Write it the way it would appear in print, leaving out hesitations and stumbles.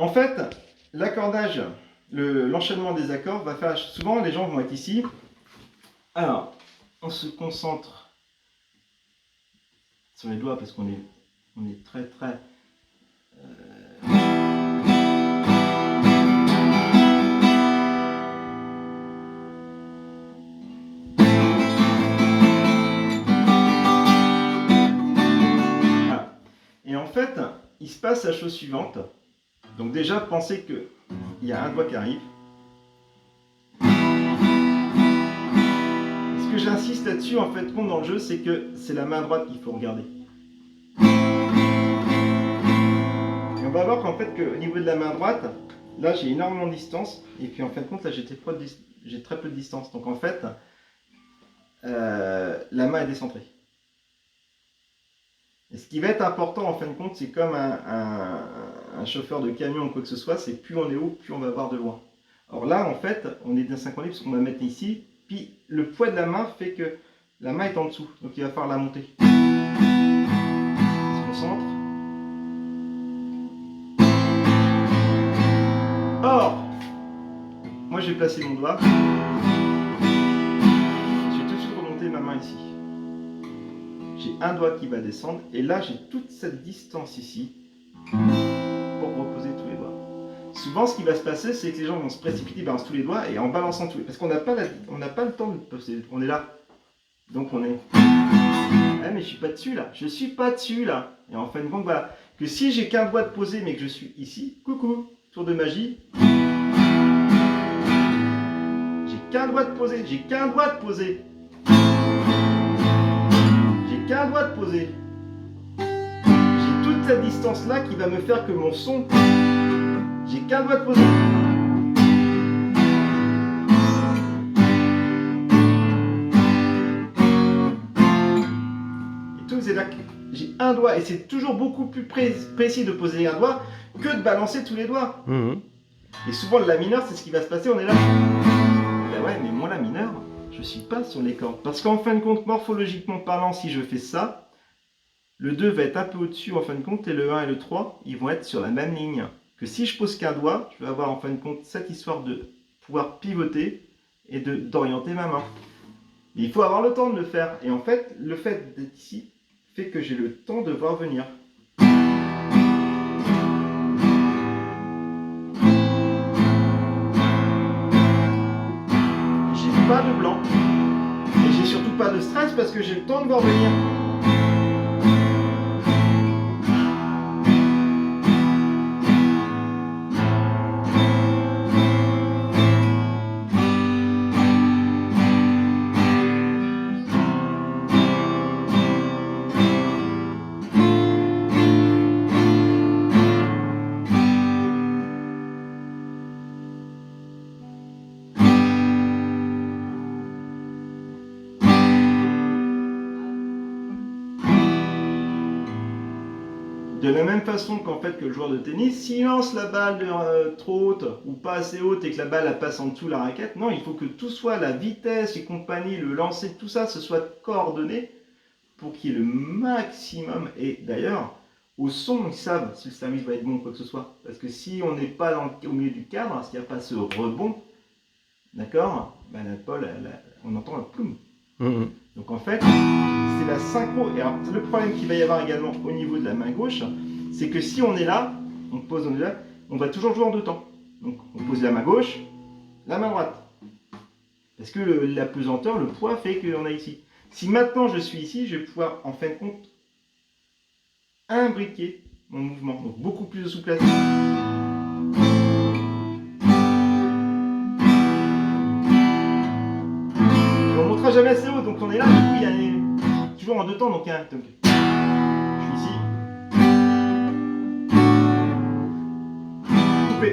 En fait, l'accordage, l'enchaînement des accords va faire... Souvent, les gens vont être ici. Alors, on se concentre sur les doigts parce qu'on est très très... Voilà. Et en fait, il se passe la chose suivante. Donc déjà, pensez qu'il y a un doigt qui arrive. Ce que j'insiste là-dessus, en fait, dans le jeu, c'est que c'est la main droite qu'il faut regarder. Et on va voir qu'en fait, qu'au niveau de la main droite, là, j'ai énormément de distance. Et puis, en fin de compte, là, j'ai très peu de distance. Donc, en fait, la main est décentrée. Et ce qui va être important, en fin de compte, c'est comme un chauffeur de camion ou quoi que ce soit, c'est plus on est haut, plus on va voir de loin. Alors là, en fait, on est désynchronisé parce qu'on va mettre ici. Puis le poids de la main fait que la main est en dessous, donc il va falloir la monter. On se concentre. Or, moi j'ai placé mon doigt. Je vais tout de suite remonter ma main ici. J'ai un doigt qui va descendre et là j'ai toute cette distance ici pour reposer tous les doigts. Souvent, ce qui va se passer, c'est que les gens vont se précipiter, ils balancent tous les doigts et en balançant tous les... Parce qu'on n'a pas, le temps de poser. On est là. Donc on est... Ah mais je suis pas dessus là. Je suis pas dessus là. Et en fin de compte, voilà. Que si j'ai qu'un doigt de poser mais que je suis ici, coucou, tour de magie. J'ai qu'un doigt de poser. J'ai qu'un doigt de poser. J'ai qu'un doigt de poser. J'ai toute cette distance là qui va me faire que mon son... J'ai qu'un doigt de poser. Et tout, c'est là que j'ai un doigt. Et c'est toujours beaucoup plus précis de poser un doigt que de balancer tous les doigts. Et souvent, le la mineur, c'est ce qui va se passer. On est là. Ben ouais, mais moi, la mineur, je suis pas sur les cordes. Parce qu'en fin de compte, morphologiquement parlant, si je fais ça, le 2 va être un peu au-dessus en fin de compte. Et le 1 et le 3, ils vont être sur la même ligne. Que si je pose qu'un doigt, je vais avoir en fin de compte cette histoire de pouvoir pivoter et d'orienter ma main. Mais il faut avoir le temps de le faire. Et en fait, le fait d'être ici fait que j'ai le temps de voir venir. J'ai pas de blanc. Et j'ai surtout pas de stress parce que j'ai le temps de voir venir. De la même façon qu'en fait que le joueur de tennis, s'il lance la balle trop haute ou pas assez haute et que la balle elle passe en dessous de la raquette, non, il faut que tout soit, la vitesse et compagnie, le lancer, tout ça, ce soit coordonné pour qu'il y ait le maximum. Et d'ailleurs, au son, ils savent si le service va être bon ou quoi que ce soit. Parce que si on n'est pas au milieu du cadre, s'il n'y a pas ce rebond, d'accord, ben la balle, on entend un ploum. Donc en fait, c'est la synchro. Et alors, le problème qu'il va y avoir également au niveau de la main gauche, c'est que si on est là, on pose, on est là, on va toujours jouer en deux temps. Donc on pose la main gauche, la main droite. Parce que la pesanteur, le poids fait qu'on a ici. Si maintenant je suis ici, je vais pouvoir en fin de compte imbriquer mon mouvement. Donc beaucoup plus de souplesse. Jamais assez haut, donc on est là, du coup il y a toujours en deux temps, donc, je suis ici, coupé.